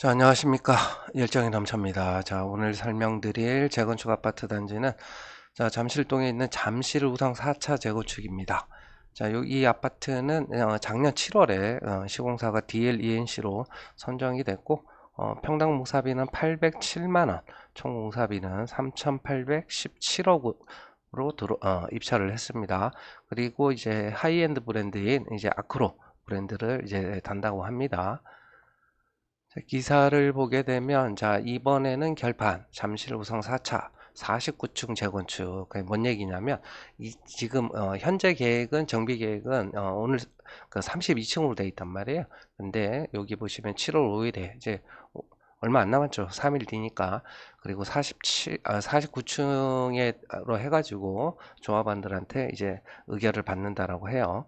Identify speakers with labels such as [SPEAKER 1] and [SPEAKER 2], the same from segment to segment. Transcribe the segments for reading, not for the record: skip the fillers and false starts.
[SPEAKER 1] 자, 안녕하십니까. 열정의 남차입니다. 자, 오늘 설명드릴 재건축 아파트 단지는 잠실동에 있는 잠실 우성 4차 재건축입니다. 자, 이 아파트는 작년 7월에 시공사가 DLENC로 선정이 됐고, 평당 공사비는 807만원, 총 공사비는 3,817억으로 입찰을 했습니다. 그리고 이제 하이엔드 브랜드인 이제 아크로 브랜드를 이제 단다고 합니다. 자, 기사를 보게 되면 이번에는 결판 잠실 우성 4차 49층 재건축. 그게 뭔 얘기냐면 지금 현재 계획은 정비 계획은 오늘 그 32층으로 돼 있단 말이에요. 근데 여기 보시면 7월 5일에 이제 얼마 안 남았죠. 3일 뒤니까. 그리고 49층으로 해가지고 조합원들한테 이제 의결을 받는다라고 해요.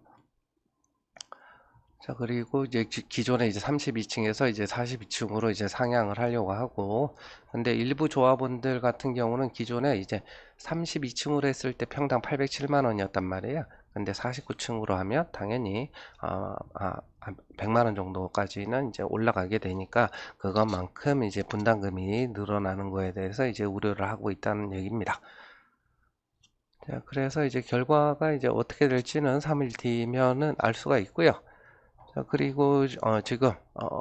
[SPEAKER 1] 자, 그리고 이제 기존에 이제 32층에서 이제 42층으로 이제 상향을 하려고 하고, 근데 일부 조합원들 같은 경우는 기존에 이제 32층으로 했을 때 평당 807만 원이었단 말이에요. 근데 49층으로 하면 당연히 100만 원 정도까지는 이제 올라가게 되니까 그것만큼 이제 분담금이 늘어나는 거에 대해서 이제 우려를 하고 있다는 얘기입니다. 자, 그래서 이제 결과가 이제 어떻게 될지는 3일 뒤면은 알 수가 있고요. 자, 그리고 지금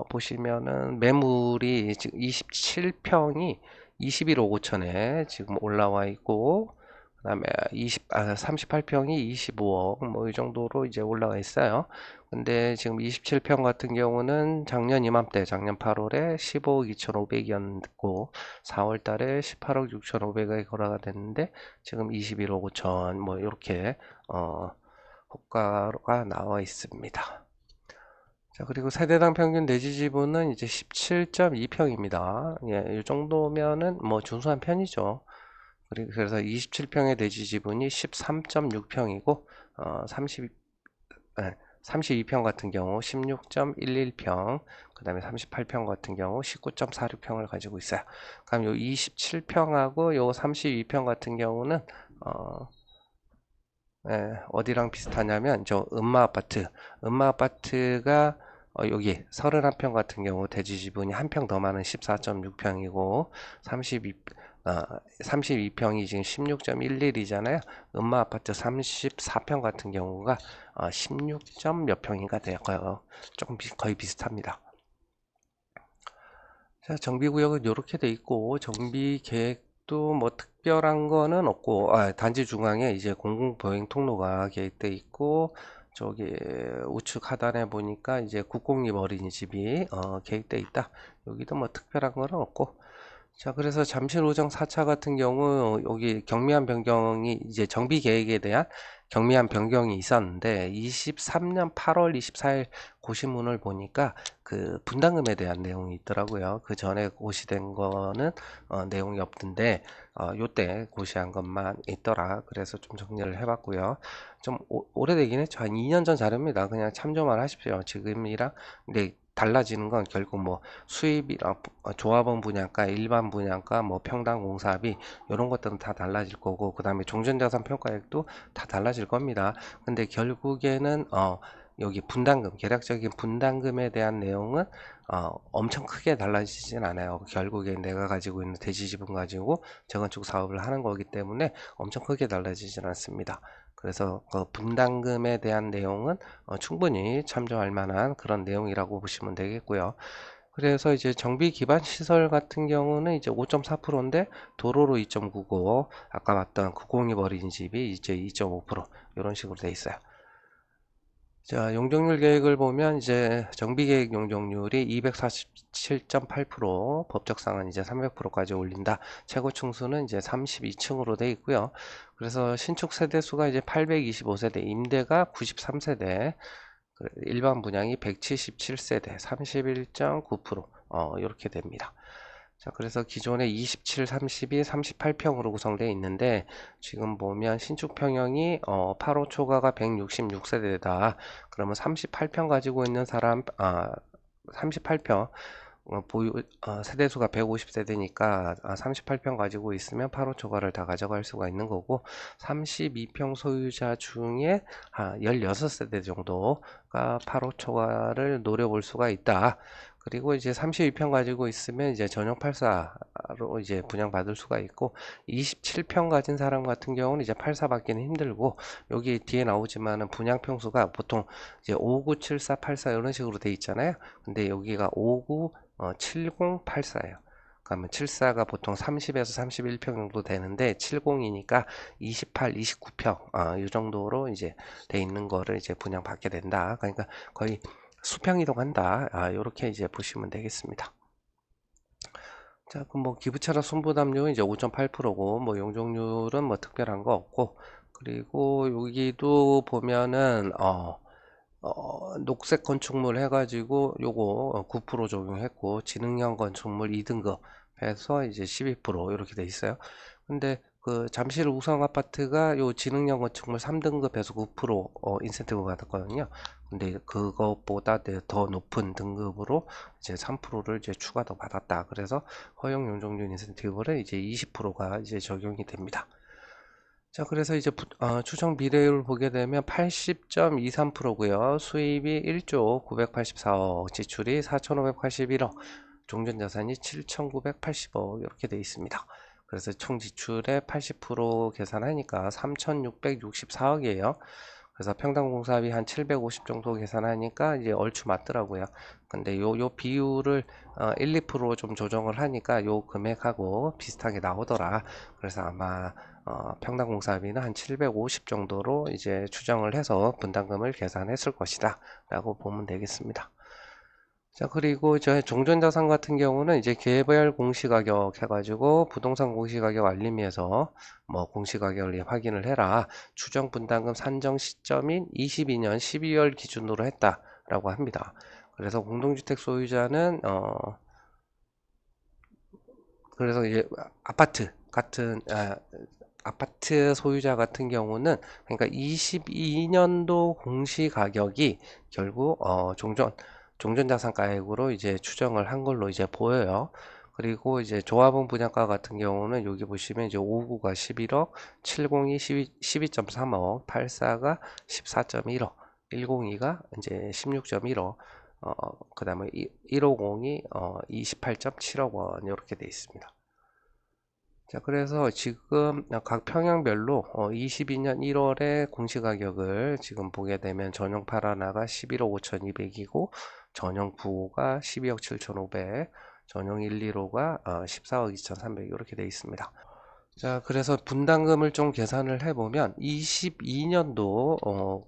[SPEAKER 1] 보시면은 매물이 지금 27평이 21억 5천에 지금 올라와 있고, 그다음에 38평이 25억 뭐 이 정도로 이제 올라가 있어요. 근데 지금 27평 같은 경우는 작년 이맘때 작년 8월에 15억 2,500이었고 4월 달에 18억 6,500에 거래가 됐는데 지금 21억 5천 뭐 이렇게 호가가 나와 있습니다. 자, 그리고 세대당 평균 내지 지분은 이제 17.2평입니다. 예, 이 정도면은 뭐 준수한 편이죠. 그리고 그래서 27평의 내지 지분이 13.6평이고, 32평 같은 경우 16.11평, 그 다음에 38평 같은 경우 19.46평을 가지고 있어요. 그럼 요 27평하고 요 32평 같은 경우는, 어, 어디랑 비슷하냐면 저 음마 아파트가 여기 31평 같은 경우 대지 지분이 한 평 더 많은 14.6평이고 32 32평이 지금 16.11이잖아요. 음마 아파트 34평 같은 경우가 16점 몇 평인가 돼요. 조금 거의 비슷합니다. 자, 정비구역은 이렇게 돼 있고 정비 계획도 뭐 특별한 거는 없고 단지 중앙에 이제 공공보행 통로가 계획돼 있고 저기 우측 하단에 보니까 이제 국공립 어린이집이 계획돼 있다. 여기도 뭐 특별한 거는 없고 자, 그래서 잠실우정 4차 같은 경우 여기 경미한 변경이 이제 정비 계획에 대한 경미한 변경이 있었는데 23년 8월 24일 고시문을 보니까 그 분담금에 대한 내용이 있더라고요. 그 전에 고시된 거는 내용이 없던데 요때 고시한 것만 있더라. 그래서 좀 정리를 해봤고요. 좀 오래되긴 했죠. 한 2년 전 자료입니다. 그냥 참조만 하십시오. 지금이랑 근데 달라지는 건 결국 뭐 수입이랑 조합원 분양가, 일반 분양가, 뭐 평당 공사비 이런 것들은 다 달라질 거고 그 다음에 종전자산 평가액도 다 달라질 겁니다. 근데 결국에는 여기 분담금, 계략적인 분담금에 대한 내용은 엄청 크게 달라지진 않아요. 결국에 내가 가지고 있는 대지 지분 가지고 재건축 사업을 하는 거기 때문에 엄청 크게 달라지진 않습니다. 그래서 그 분담금에 대한 내용은 충분히 참조할 만한 그런 내용이라고 보시면 되겠고요. 그래서 이제 정비 기반 시설 같은 경우는 이제 5.4%인데 도로로 2.99, 아까 봤던 국공립 어린이집이 이제 2.5% 이런 식으로 돼 있어요. 자, 용적률 계획을 보면 이제 정비 계획 용적률이 247.8%, 법적상은 이제 300%까지 올린다. 최고 층수는 이제 32층으로 돼 있고요. 그래서 신축 세대 수가 이제 825세대, 임대가 93세대, 일반 분양이 177세대, 31.9%, 이렇게 됩니다. 자, 그래서 기존에 27, 32, 38평으로 구성되어 있는데 지금 보면 신축 평형이 8호 초과가 166세대다. 그러면 38평 가지고 있는 사람 38평 보유 세대수가 150세대니까 38평 가지고 있으면 8호 초과를 다 가져갈 수가 있는 거고 32평 소유자 중에 16세대 정도가 8호 초과를 노려볼 수가 있다. 그리고 이제 32평 가지고 있으면 이제 전용 84로 이제 분양받을 수가 있고, 27평 가진 사람 같은 경우는 이제 84 받기는 힘들고, 여기 뒤에 나오지만은 분양 평수가 보통 이제 59, 74, 84 이런 식으로 돼 있잖아요. 근데 여기가 59, 70, 84예요. 그러면 74가 보통 30에서 31평 정도 되는데 70이니까 28, 29평 이 정도로 이제 돼 있는 거를 이제 분양받게 된다. 그러니까 거의 수평 이동한다. 이렇게 이제 보시면 되겠습니다. 자, 그럼 뭐 기부차라 손부담료는 이제 5.8%고 뭐 용적률은 뭐 특별한 거 없고, 그리고 여기도 보면은 녹색 건축물 해가지고 요거 9% 적용했고, 지능형 건축물 2등급 해서 이제 12% 이렇게 돼 있어요. 근데 그 잠실 우성 아파트가 요 지능형 건축물 3등급 해서 9% 인센티브 받았거든요. 근데 그것보다 더 높은 등급으로 이제 3%를 이제 추가 더 받았다. 그래서 허용 용적률 인센티브를 이제 20%가 이제 적용이 됩니다. 자, 그래서 이제 추정 비례율 보게 되면 80.23%고요. 수입이 1조 984억, 지출이 4,581억, 종전자산이 7,980억 이렇게 돼 있습니다. 그래서 총 지출의 80% 계산하니까 3,664억이에요. 그래서 평당 공사비 한 750 정도 계산하니까 이제 얼추 맞더라고요. 근데 요 비율을 1, 2%좀 조정을 하니까 요 금액하고 비슷하게 나오더라. 그래서 아마 평당 공사비는 한 750 정도로 이제 추정을 해서 분담금을 계산했을 것이다 라고 보면 되겠습니다. 자, 그리고 저 종전자산 같은 경우는 이제 개별 공시가격 해가지고 부동산 공시가격 알림에서 뭐 공시가격을 확인을 해라. 추정 분담금 산정 시점인 22년 12월 기준으로 했다라고 합니다. 그래서 공동주택 소유자는 그래서 이제 아파트 같은 아파트 소유자 같은 경우는 그러니까 22년도 공시 가격이 결국 종전자산가액으로 이제 추정을 한 걸로 이제 보여요. 그리고 이제 조합원 분양가 같은 경우는 여기 보시면 이제 59가 11억, 70이 12.3억, 84가 14.1억, 102가 이제 16.1억, 그다음에 150이 28.7억 원 이렇게 돼 있습니다. 자, 그래서 지금 각 평형별로 22년 1월에 공시가격을 지금 보게 되면 전용 8하나가 11억 5,200이고, 전용 9호가 12억 7,500, 전용 1, 2호가 14억 2,300 이렇게 되어 있습니다. 자, 그래서 분담금을 좀 계산을 해보면 22년도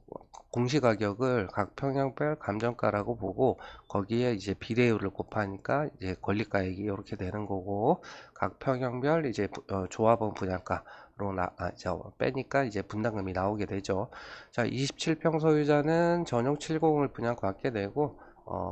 [SPEAKER 1] 공시가격을 각 평형별 감정가라고 보고, 거기에 이제 비례율을 곱하니까 이제 권리가액이 이렇게 되는 거고, 각 평형별 이제 조합원 분양가로 이제 빼니까 이제 분담금이 나오게 되죠. 자, 27평 소유자는 전용 70을 분양받게 되고,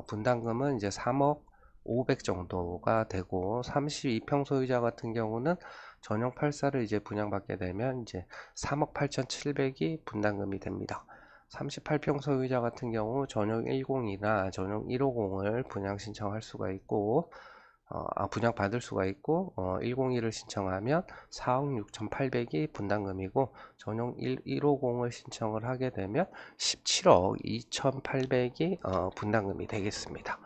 [SPEAKER 1] 분담금은 이제 3억 500 정도가 되고, 32평 소유자 같은 경우는 전용 84를 이제 분양받게 되면 이제 3억 8,700이 분담금이 됩니다. 38평 소유자 같은 경우 전용 10이나 전용 150을 분양 신청할 수가 있고, 분양받을 수가 있고, 102를 신청하면 4억 6,800이 분담금이고, 전용 150을 신청을 하게 되면 17억 2,800이 분담금이 되겠습니다.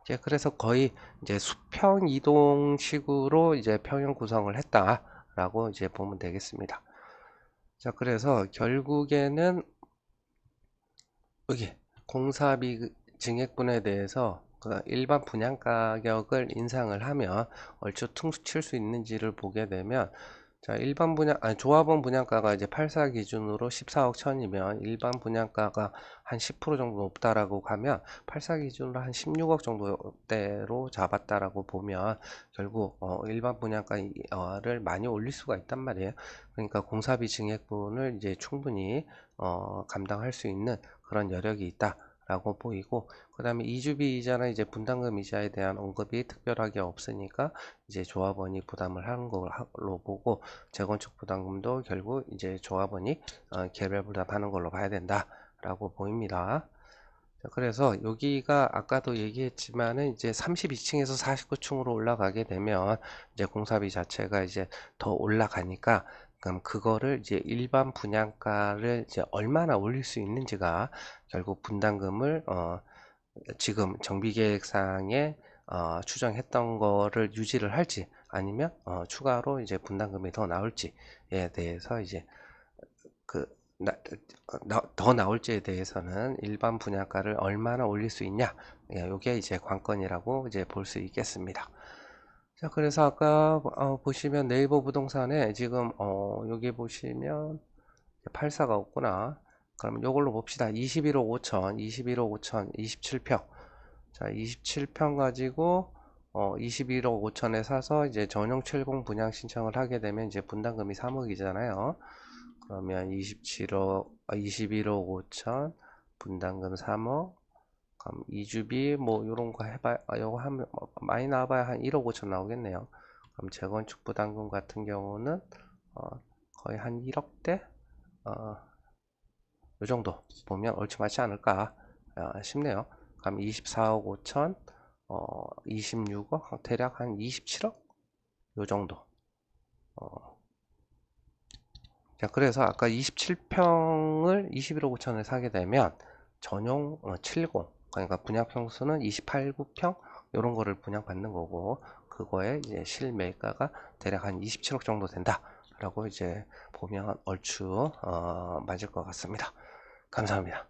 [SPEAKER 1] 이제 그래서 거의 이제 수평 이동식으로 이제 평형 구성을 했다라고 이제 보면 되겠습니다. 자, 그래서 결국에는 여기 공사비 증액분에 대해서 그 일반 분양 가격을 인상을 하면 얼추 퉁칠 수 있는지를 보게 되면, 자, 일반 분양, 아니, 조합원 분양가가 이제 84 기준으로 14억 천이면 일반 분양가가 한 10% 정도 높다라고 가면 84 기준으로 한 16억 정도대로 잡았다라고 보면 결국 일반 분양가를 많이 올릴 수가 있단 말이에요. 그러니까 공사비 증액분을 이제 충분히 감당할 수 있는 그런 여력이 있다. 라고 보이고, 그 다음에 이주비 이자나 이제 분담금 이자에 대한 언급이 특별하게 없으니까 이제 조합원이 부담을 하는 걸로 보고, 재건축 부담금도 결국 이제 조합원이 개별 부담하는 걸로 봐야 된다라고 보입니다. 그래서 여기가 아까도 얘기했지만은 이제 32층에서 49층으로 올라가게 되면 이제 공사비 자체가 이제 더 올라가니까, 그럼 그거를 이제 일반 분양가를 이제 얼마나 올릴 수 있는지가 결국 분담금을 지금 정비계획상에 추정했던 거를 유지를 할지 아니면 추가로 이제 분담금이 더 나올지에 대해서 이제 그 더 나올지에 대해서는 일반 분양가를 얼마나 올릴 수 있냐, 예, 요게 이제 관건이라고 이제 볼 수 있겠습니다. 자, 그래서 아까 보시면 네이버 부동산에 지금 여기 보시면 84가 없구나. 그럼 요걸로 봅시다. 21억 5천, 21억 5천, 27평. 자, 27평 가지고 21억 5천에 사서 이제 전용 70 분양 신청을 하게 되면 이제 분담금이 3억이잖아요. 그러면 21억 5천, 분담금 3억, 그럼 이주비 뭐 요런 거 해봐야, 요거 하면 많이 나와봐야 한 1억 5천 나오겠네요. 그럼 재건축 부담금 같은 경우는 거의 한 1억대 요 정도 보면 얼추맞지 않을까 싶네요. 그럼 24억 5천, 26억, 대략 한 27억 요 정도. 자, 그래서 아까 27평을 21억 5천에 사게 되면 전용 70, 그러니까 분양 평수는 28, 9평 이런 거를 분양받는 거고, 그거에 이제 실매가가 대략 한 27억 정도 된다라고 이제 보면 얼추 맞을 것 같습니다. 감사합니다.